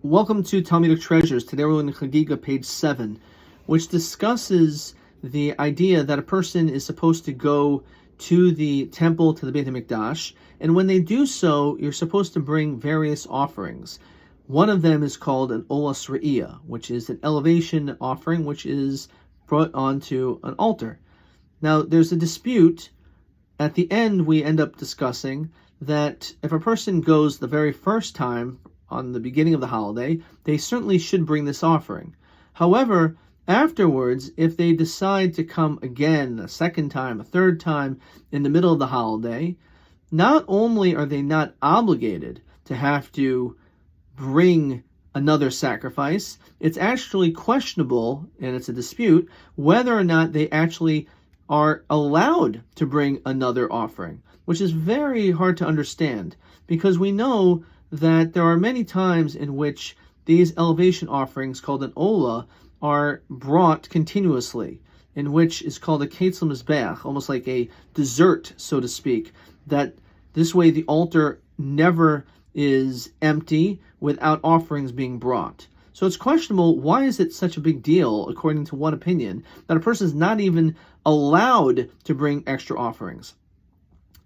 Welcome to Talmudic Treasures. Today we're in Chagigah, page 7, which discusses the idea that a person is supposed to go to the temple, to the Beit HaMikdash, and when they do so, you're supposed to bring various offerings. One of them is called an olas re'iyah, which is an elevation offering, which is brought onto an altar. Now, there's a dispute. At the end, we end up discussing that if a person goes the very first time on the beginning of the holiday, they certainly should bring this offering. However, afterwards, if they decide to come again a second time, a third time in the middle of the holiday, not only are they not obligated to have to bring another sacrifice, it's actually questionable, and it's a dispute, whether or not they actually are allowed to bring another offering, which is very hard to understand, because we know that there are many times in which these elevation offerings, called an olah, are brought continuously, in which is called a ketzel mizbeach, almost like a dessert, so to speak, that this way the altar never is empty without offerings being brought. So it's questionable, why is it such a big deal, according to one opinion, that a person is not even allowed to bring extra offerings?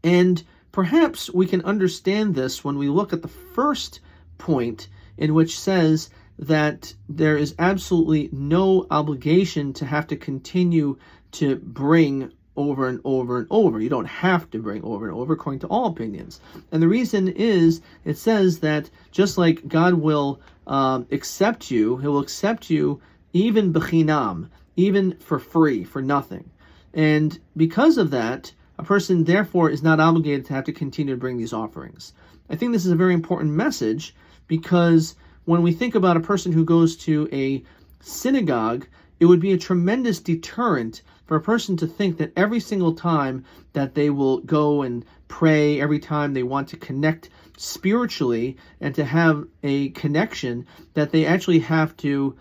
And perhaps we can understand this when we look at the first point, in which says that there is absolutely no obligation to have to continue to bring over and over and over. You don't have to bring over and over, according to all opinions. And the reason is, it says that just like God will accept you, He will accept you even b'chinam, even for free, for nothing. And because of that, a person, therefore, is not obligated to have to continue to bring these offerings. I think this is a very important message, because when we think about a person who goes to a synagogue, it would be a tremendous deterrent for a person to think that every single time that they will go and pray, every time they want to connect spiritually and to have a connection, that they actually have to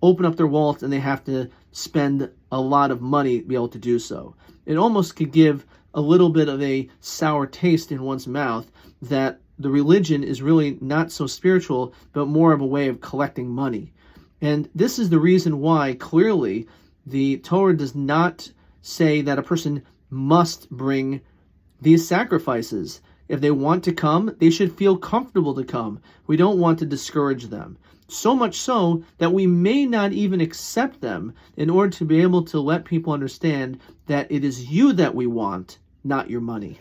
open up their wallets and they have to spend a lot of money to be able to do so. It almost could give a little bit of a sour taste in one's mouth that the religion is really not so spiritual, but more of a way of collecting money. And this is the reason why, clearly, the Torah does not say that a person must bring these sacrifices. If they want to come, they should feel comfortable to come. We don't want to discourage them. So much so that we may not even accept them in order to be able to let people understand that it is you that we want, not your money.